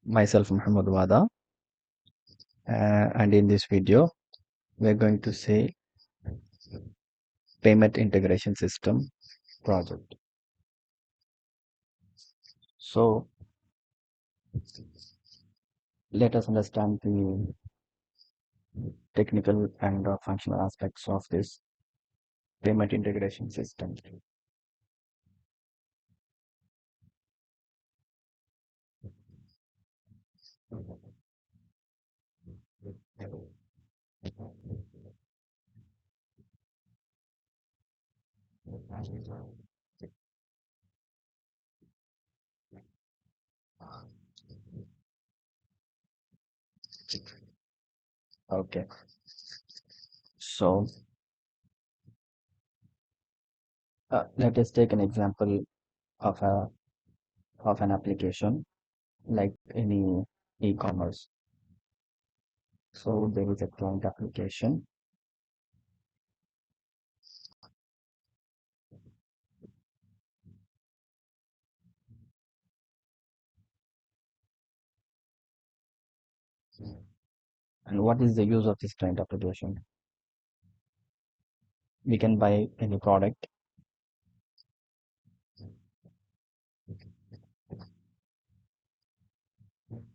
Myself, Muhammad Wada, and in this video, we're going to say payment integration system project. So, let us understand the technical and functional aspects of this payment integration system. Okay, so let us take an example of an application like any e-commerce. So there is a client application, and what is the use of this client application? We can buy any product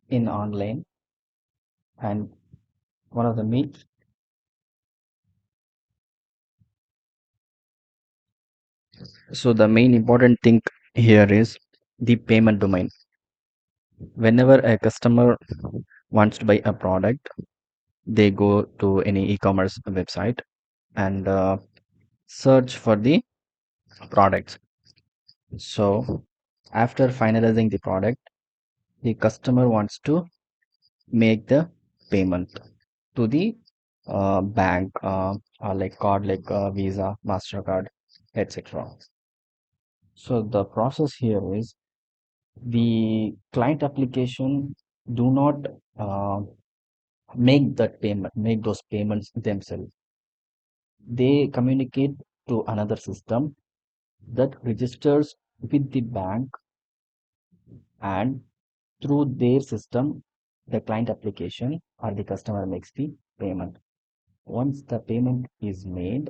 in online, and one of the main so the main important thing here is the payment domain. Whenever a customer wants to buy a product, they go to any e-commerce website and search for the products. So after finalizing the product, the customer wants to make the payment to the bank, like card, like Visa, Mastercard, etc. So the process here is the client application do not uh, make those payments themselves. They communicate to another system that registers with the bank, and through their system, the client application or the customer makes the payment. Once the payment is made,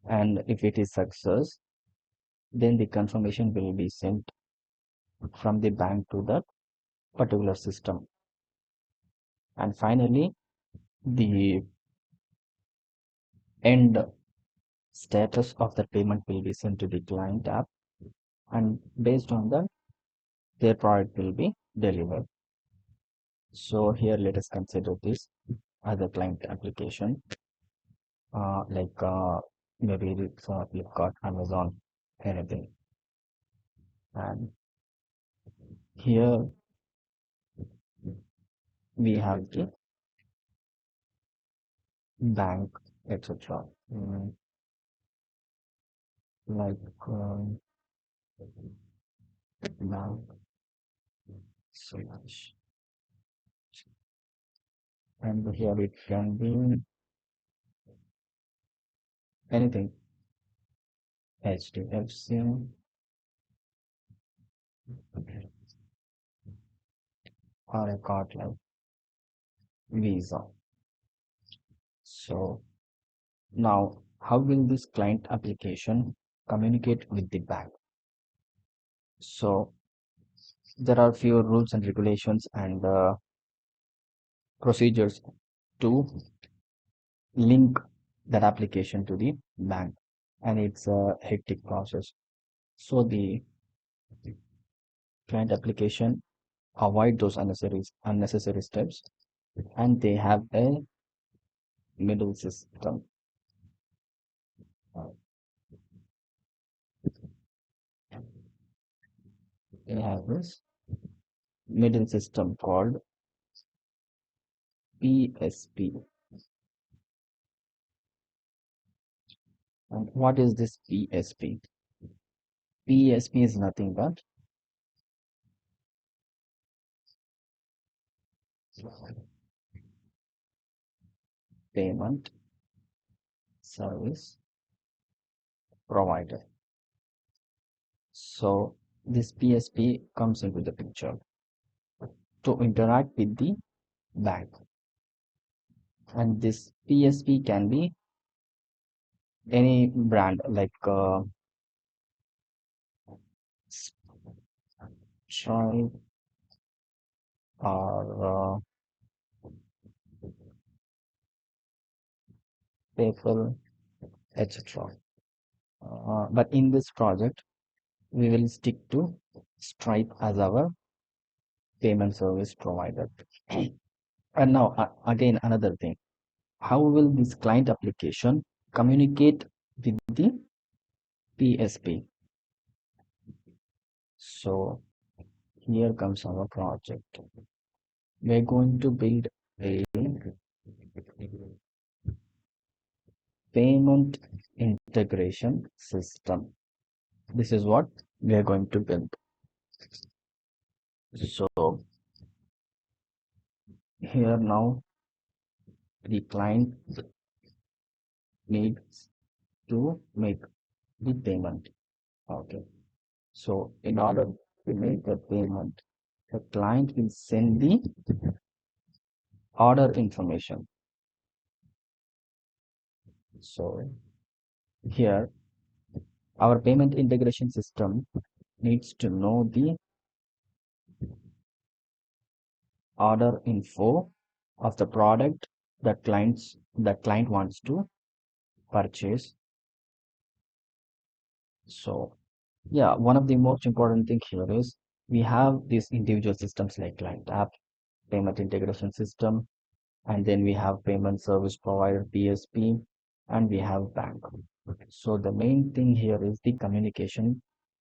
and if it is success, then the confirmation will be sent from the bank to that particular system. And finally, the end status of the payment will be sent to the client app, and based on that, their product will be delivered. So here let us consider this as a client application, like maybe it's Flipkart, Amazon, anything. And here we have the bank, etc. Like bank slash, and here it can be anything, HDFC, or a card like Visa. So now, how will this client application communicate with the bank? So there are few rules and regulations and procedures to link that application to the bank, and it's a hectic process. So the client application avoid those unnecessary steps, and they have a middle system. They have this middle system called PSP. And what is this PSP? PSP is nothing but payment service provider. So this PSP comes into the picture to interact with the bank. And this PSP can be any brand like Stripe or PayPal, etc. But in this project, we will stick to Stripe as our payment service provider. And now, again, another thing. How will this client application communicate with the PSP? So here comes our project. We're going to build a payment integration system. This is what we are going to build. So here now the client needs to make the payment. Okay. So in order to make the payment, the client will send the order information. So here our payment integration system needs to know the order info of the product that client wants to purchase. So yeah, one of the most important thing here is we have these individual systems like client app, payment integration system, and then we have payment service provider PSP, and we have bank. So the main thing here is the communication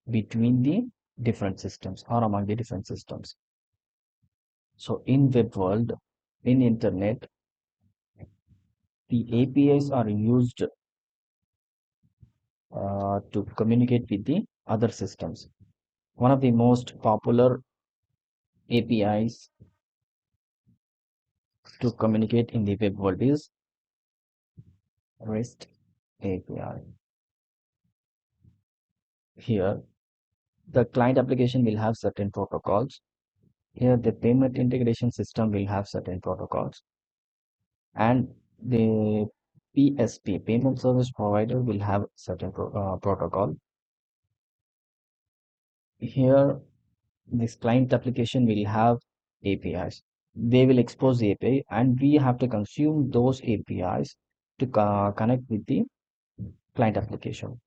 between the different systems or among the different systems. So in web world, in internet, the APIs are used to communicate with the other systems. One of the most popular APIs to communicate in the web world is REST API. Here, the client application will have certain protocols. Here, the payment integration system will have certain protocols, and the PSP, payment service provider, will have certain protocol. Here, this client application will have APIs. They will expose the API, and we have to consume those APIs to connect with the client application.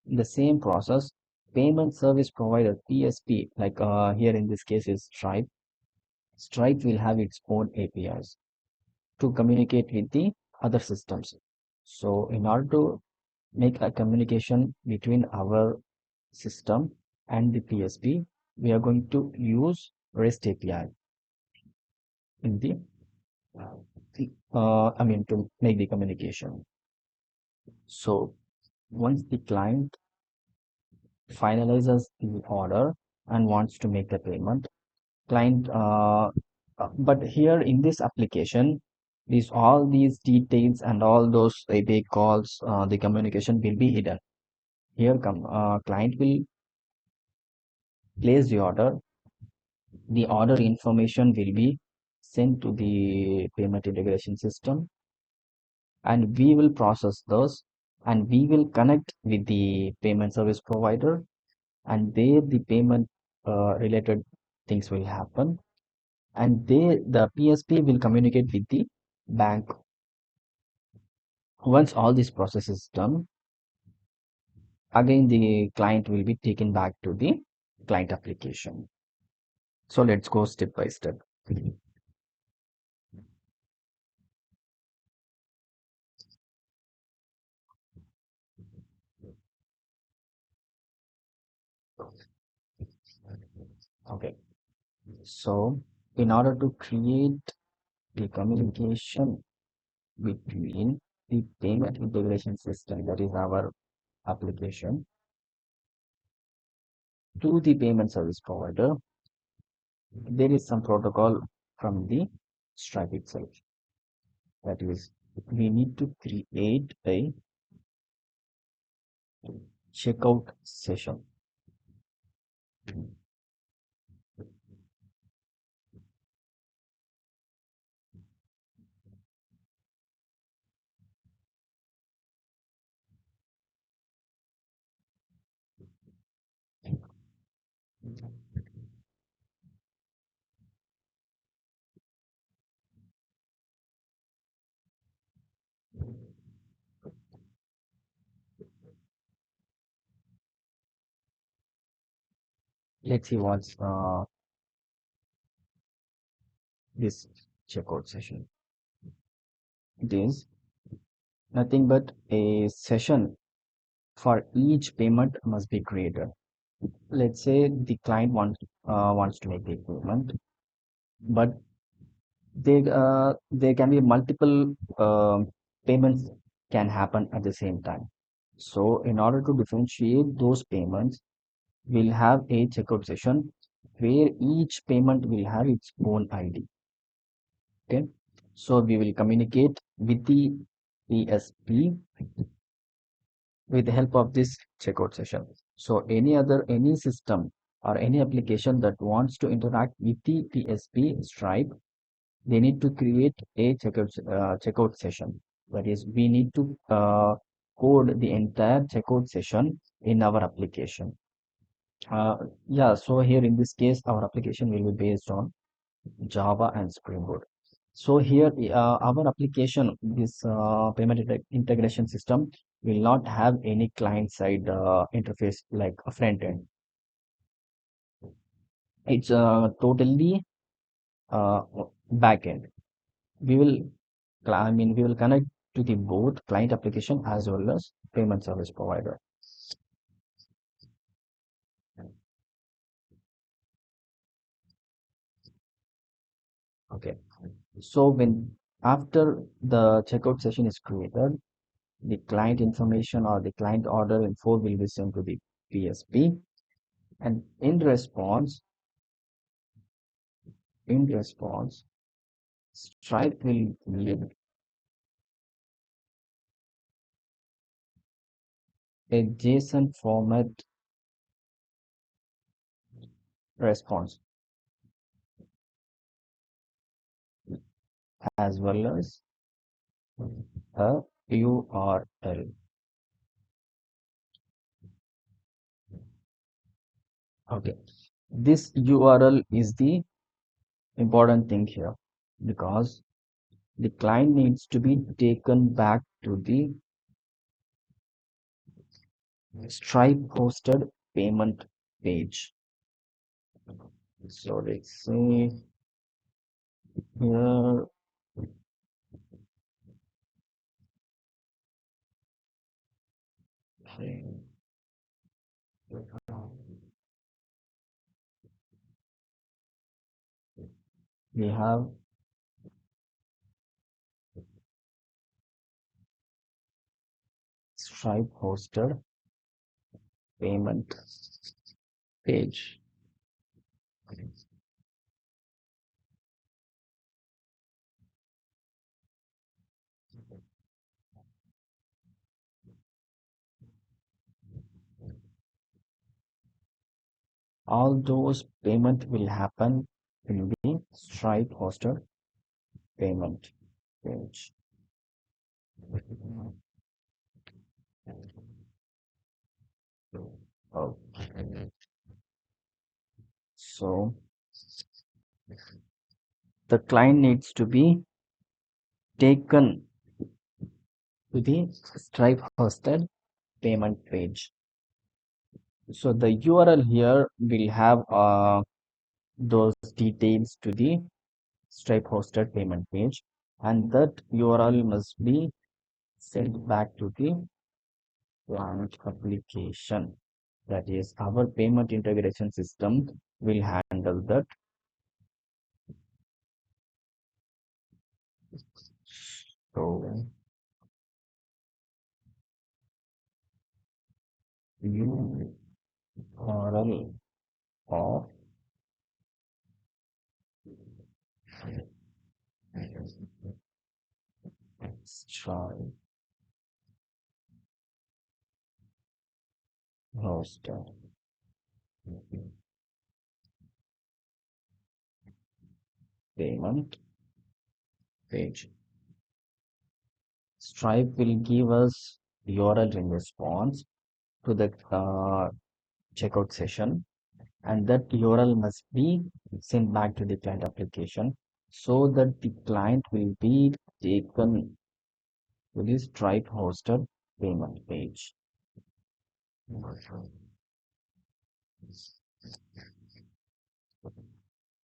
In the same process, payment service provider PSP, like here in this case is Stripe. Stripe will have its own APIs to communicate with the other systems. So in order to make a communication between our system and the PSP, we are going to use REST API in the to make the communication. So once the client finalizes the order and wants to make the payment, client but here in this application, these all these details and all those API calls, the communication will be hidden. Here come client will place the order information will be sent to the payment integration system, and we will process those, and we will connect with the payment service provider, and there the payment related things will happen, and the PSP will communicate with the bank. Once all this process is done, again the client will be taken back to the client application. So let's go step by step. Okay, so in order to create the communication between the payment integration system, that is our application, to the payment service provider, there is some protocol from the Stripe itself. That is, we need to create a checkout session. Let's see what's this checkout session. It is nothing but a session for each payment must be created. Let's say the client wants to make the payment, but there can be multiple payments can happen at the same time. So in order to differentiate those payments, we'll have a checkout session where each payment will have its own ID. Okay, so we will communicate with the PSP with the help of this checkout session. So any system or any application that wants to interact with the PSP Stripe, they need to create a checkout session. That is, we need to code the entire checkout session in our application. Uh, yeah, so here in this case, our application will be based on Java and Spring Boot. So here, our application, this payment integration system, will not have any client-side interface like a front end. It's totally uh, back end. We will, we will connect to the both client application as well as payment service provider. Okay. So when after the checkout session is created, the client information or the client order info will be sent to the PSP, and in response, Stripe will give a JSON format response as well as a URL. Okay, this URL is the important thing here because the client needs to be taken back to the Stripe hosted payment page. So let's see here. We have Stripe hosted payment page. All those payment will happen in the Stripe hosted payment page. Oh, so the client needs to be taken to the Stripe hosted payment page. So the URL here will have those details to the Stripe hosted payment page, and that URL must be sent back to the client application. That is, our payment integration system will handle that. So URL of Stripe hosted payment page. Stripe will give us URL in response to the checkout session, and that URL must be sent back to the client application so that the client will be taken to the Stripe hosted payment page.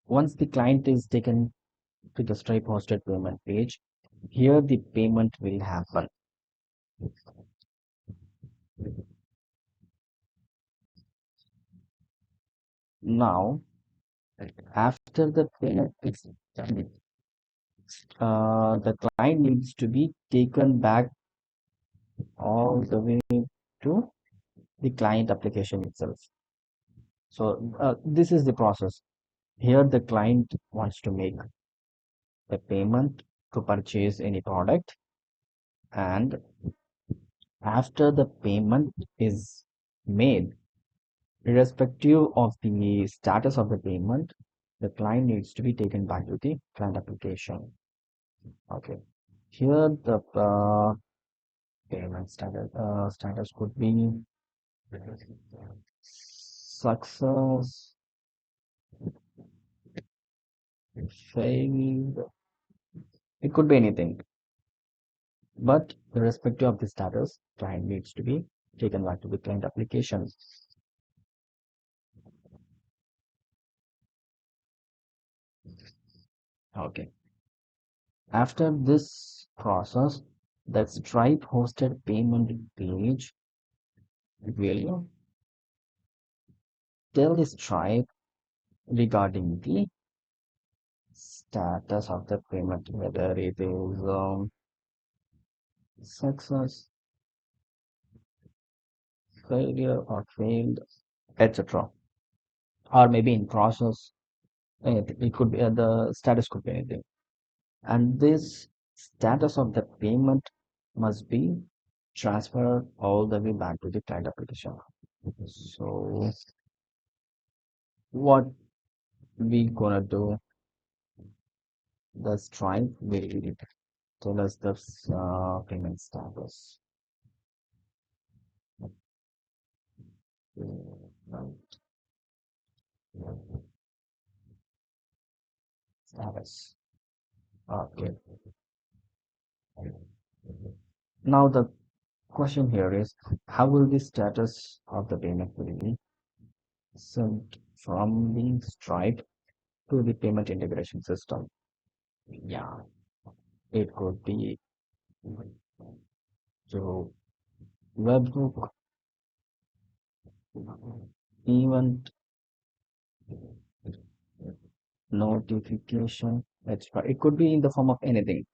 Once the client is taken to the Stripe hosted payment page, here the payment will happen. Now, after the payment is done, the client needs to be taken back all the way to the client application itself. So this is the process. Here the client wants to make a payment to purchase any product, and after the payment is made, irrespective of the status of the payment, the client needs to be taken back to the client application. Okay. Here the payment status could be success, failed. It could be anything, but irrespective of the status, client needs to be taken back to the client application. Okay. After this process, the Stripe hosted payment page will tell the Stripe regarding the status of the payment, whether it is success, failure, or failed, etc. Or maybe in process. It could be the status could be anything. And this status of the payment must be transferred all the way back to the client application. So what we gonna do? The Stripe will tell us the payment status. Payment status. Okay. Now the question here is, how will the status of the payment will be sent from the Stripe to the payment integration system? Yeah, it could be to webhook, event, notification, etc. It could be in the form of anything.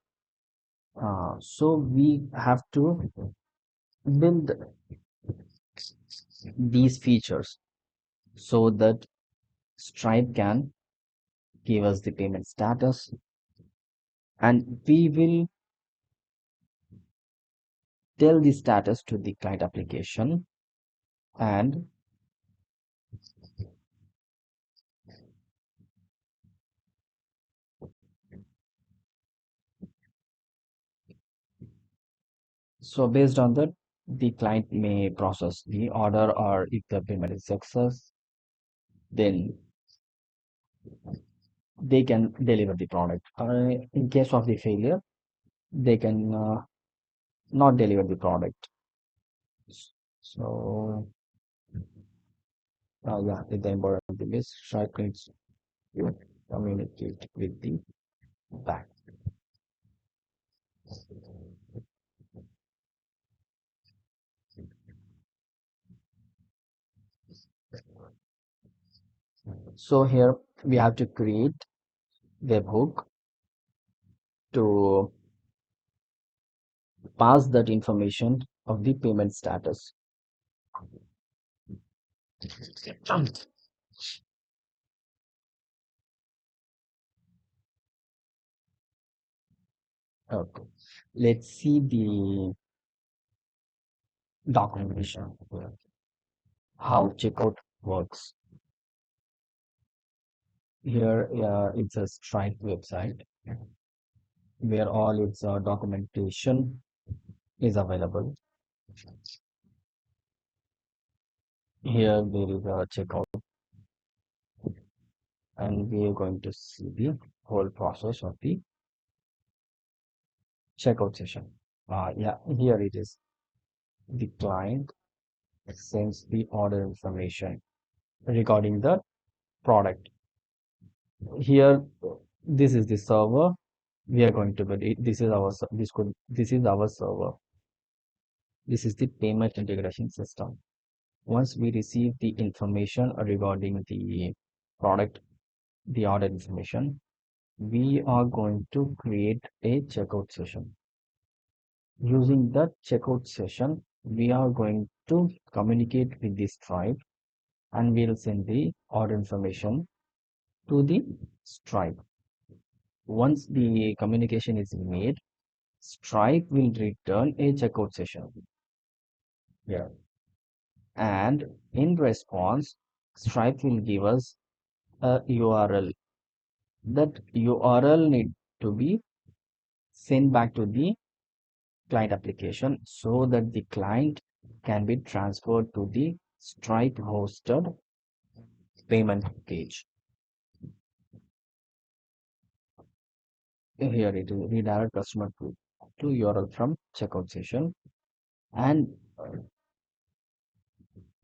So we have to build these features so that Stripe can give us the payment status, and we will tell the status to the client application, and so based on that, the client may process the order, or if the payment is success, then they can deliver the product. In case of the failure, they can not deliver the product. So yeah, the important thing is Stripe needs to communicate with the back. So here we have to create webhook to pass that information of the payment status. Okay, let's see the documentation here, how checkout works. Here, it's a Stripe website where all its documentation is available. Here there is a checkout, and we are going to see the whole process of the checkout session. Yeah, here it is. The client sends the order information regarding the product. Here, this is the server. We are going to be. This is our. This could. This is our server. This is the payment integration system. Once we receive the information regarding the product, the order information, we are going to create a checkout session. Using that checkout session, we are going to communicate with this Stripe, and we'll send the order information to the Stripe. Once the communication is made, Stripe will return a checkout session. Yeah. And in response, Stripe will give us a URL. That URL need to be sent back to the client application so that the client can be transferred to the Stripe hosted payment page. Here it will redirect customer to URL from checkout session, and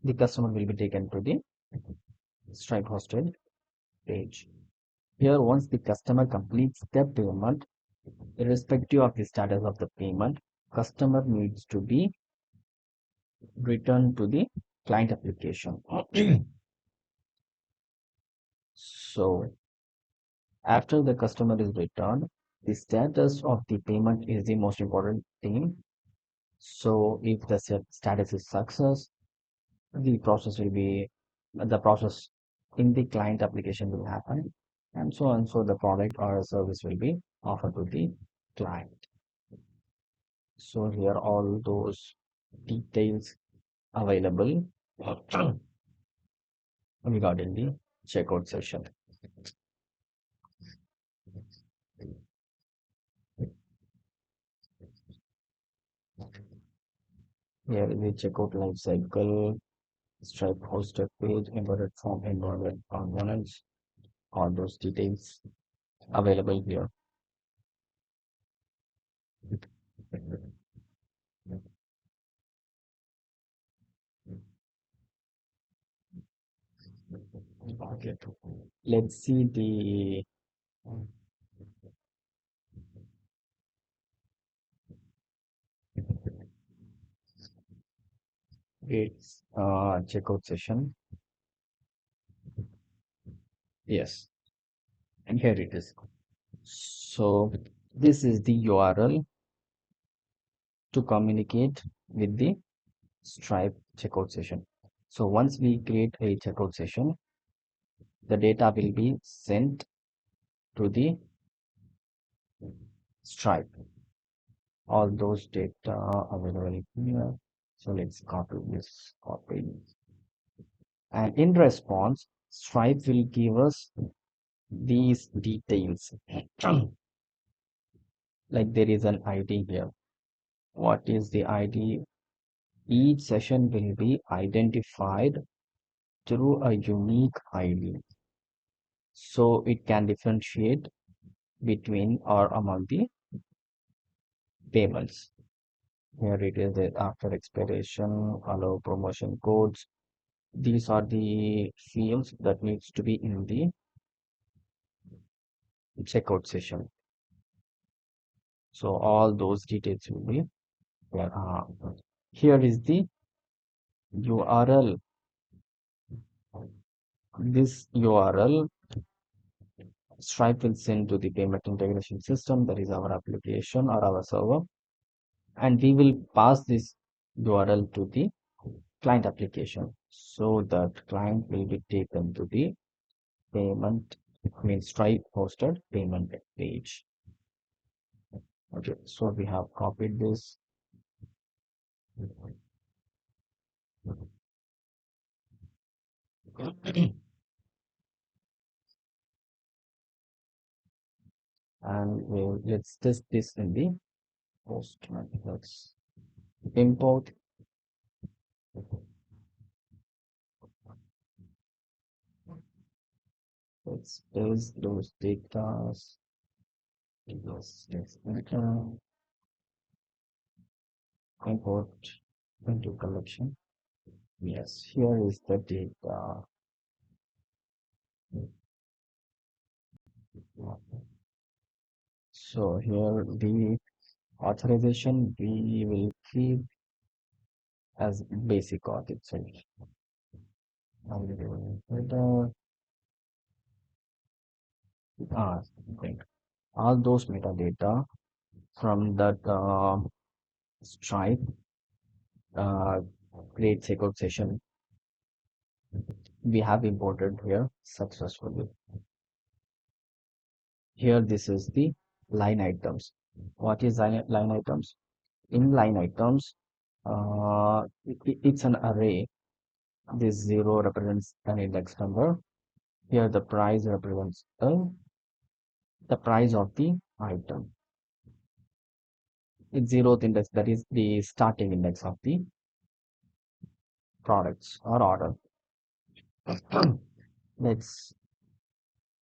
the customer will be taken to the Stripe hosted page. Here, once the customer completes the payment, irrespective of the status of the payment, customer needs to be returned to the client application. So after the customer is returned, the status of the payment is the most important thing. So if the status is success, the process will be the process in the client application will happen, and so on. So the product or service will be offered to the client. So here all those details available regarding the checkout session. Here is the checkout life cycle, Stripe hosted page, embedded form, embedded components, all those details available here. Okay. Let's see the its checkout session. Yes, and here it is. So this is the URL to communicate with the Stripe checkout session. So once we create a checkout session, the data will be sent to the Stripe. All those data available here. So let's copy this, copy. And in response, Stripe will give us these details. Like there is an ID here. What is the ID? Each session will be identified through a unique ID. So it can differentiate between or among the payments. Here it is that after expiration, allow promotion codes. These are the fields that needs to be in the checkout session. So all those details will be there. Here is the URL. This URL Stripe will send to the payment integration system, that is our application or our server, and we will pass this URL to the client application so that client will be taken to the payment, I mean Stripe hosted payment page. Okay, so we have copied this. and let's test this in the post. Let's import. Let's paste those data. Yes, import into collection. Yes, here is the data. So here the authorization we will keep as basic auth itself. And ah, okay. All those metadata from that Stripe uh, create checkout session we have imported here successfully. Here this is the line items. What is line items? In line items, it's an array. This zero represents an index number. Here the price represents the price of the item. It's zeroth index, that is the starting index of the products or order. Let's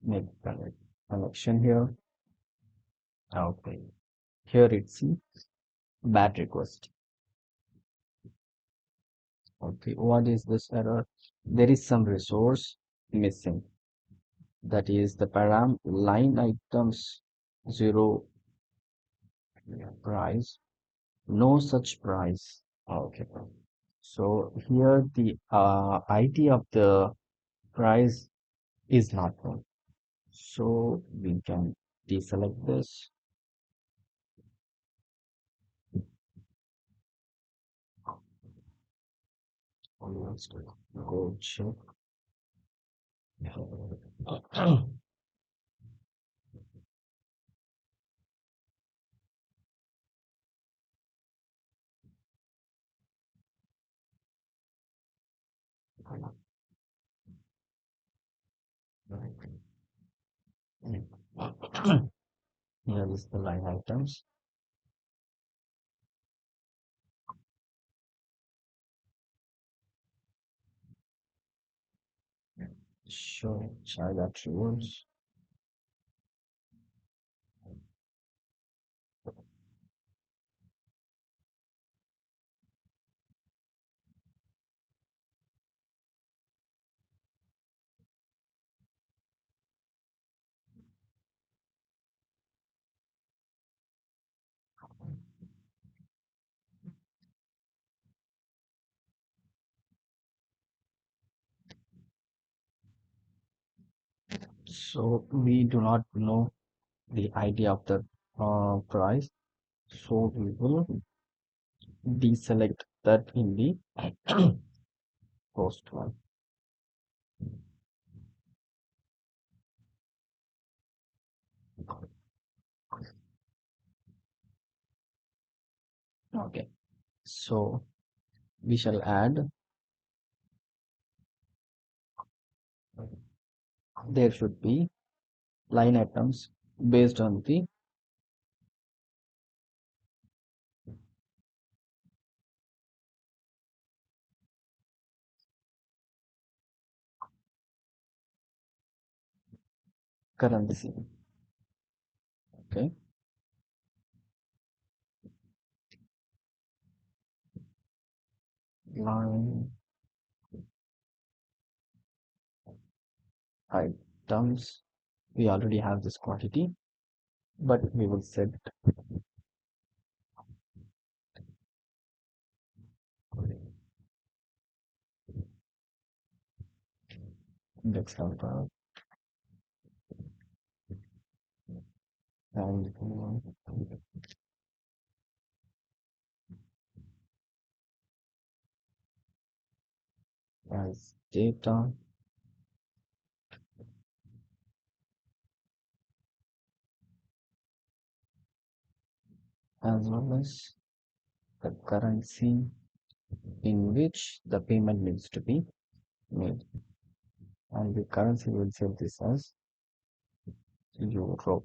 make connection here. Okay. Here it's bad request. Okay. What is this error? There is some resource missing. That is the param line items zero price. No such price. Okay. So here the ID of the price is not known. So we can deselect this. Let's go check. Here is the line items. Show child attributes. So we do not know the ID of the price. So we will deselect that in the post one. Okay. So we shall add, there should be line items based on the currency. Okay. Line items. We already have this quantity, but we will set index number and as data as well as the currency in which the payment needs to be made. And the currency will set this as euro.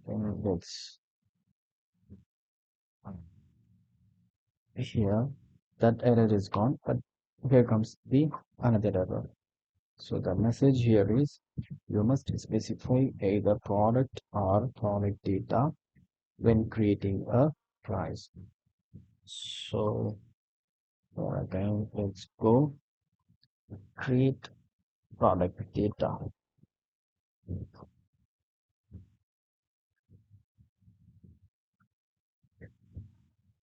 And let's here that error is gone, but here comes the another error. So the message here is you must specify either product or product data when creating a price. So again, let's go create product data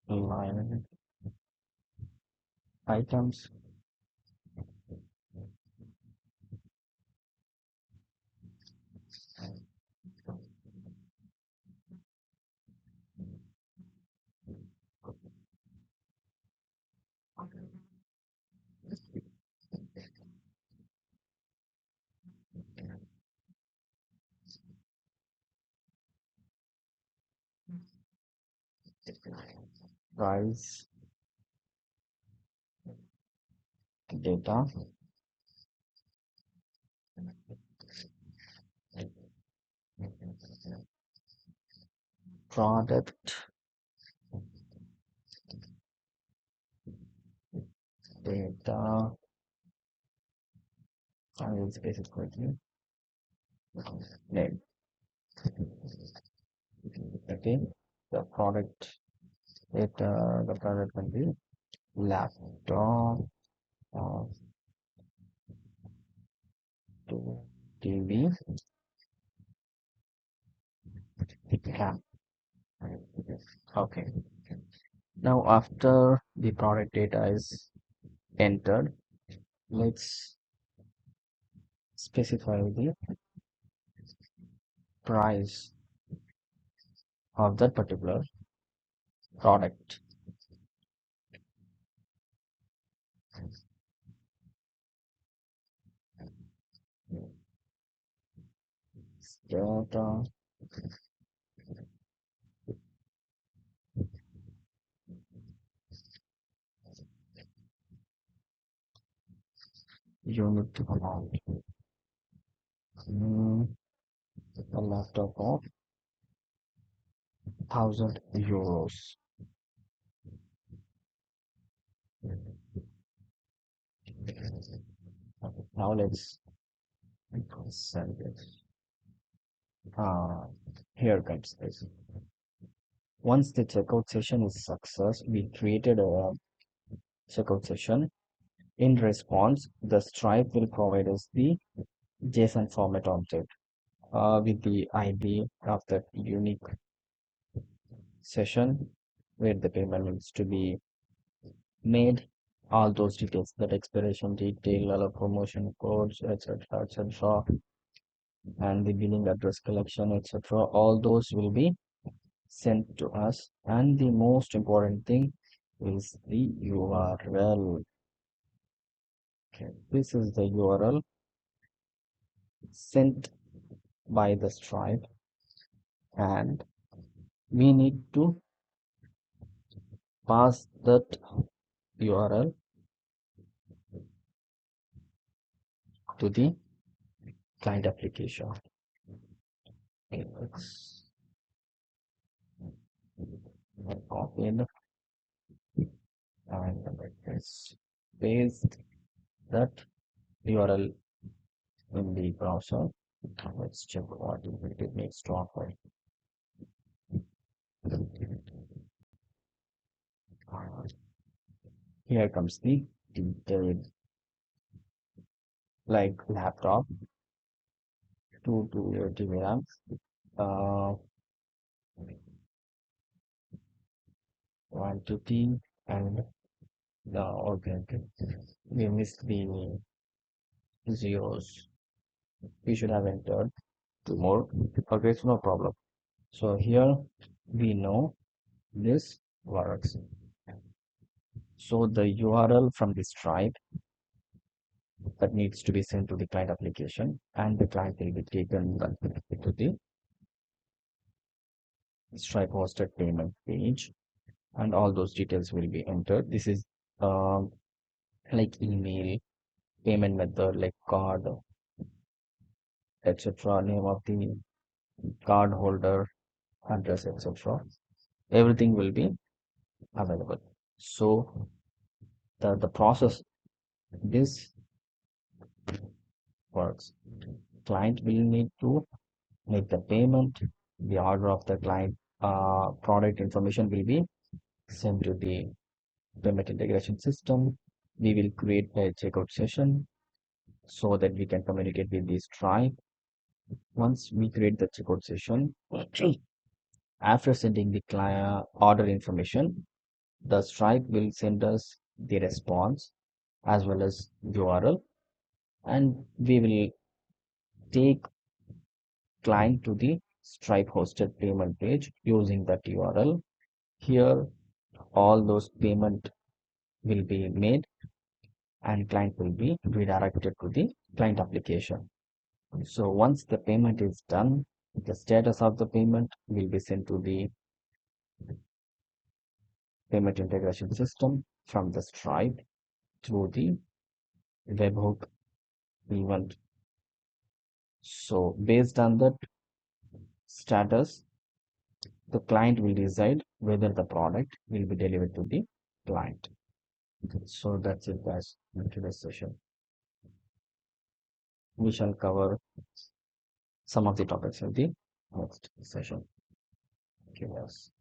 line items price data product data. I will space it quickly. Name. Okay. The product can be laptop or TV cam. Okay. Now after the product data is entered, let's specify the price of that particular product. Data unit amount. A laptop of 1,000 euros. Now let's send it. Uh, Here comes this. Once the checkout session is success, we created a checkout session. In response, the Stripe will provide us the JSON format object with the ID of that unique session where the payment needs to be made. All those details, that expiration detail, all promotion codes, etc., and the billing address collection, etc. All those will be sent to us. And the most important thing is the URL. Okay, this is the URL sent by the Stripe, and we need to pass that URL to the client application. Okay, let's copy it and let's paste that URL in the browser. Let's check what it needs to offer. Here comes the detail, like laptop, 2 RAM, uh, quantity, and the okay, we missed the zeros. We should have entered two more. Okay, it's no problem. So here we know this works. So the URL from the Stripe that needs to be sent to the client application, and the client will be taken to the Stripe hosted payment page, and all those details will be entered. This is um, like email, payment method like card, etc., name of the card holder, address, etc. Everything will be available. So the process this works. Client will need to make the payment. The order of the client product information will be sent to the payment integration system. We will create a checkout session so that we can communicate with the Stripe. Once we create the checkout session, after sending the client order information, the Stripe will send us the response as well as URL, and we will take client to the Stripe hosted payment page using that URL. Here, all those payment will be made and client will be redirected to the client application. So once the payment is done, the status of the payment will be sent to the payment integration system from the Stripe through the webhook event. So based on that status, the client will decide whether the product will be delivered to the client. So that's it, guys, in today's session. We shall cover some of the topics in the next session. Okay, yes.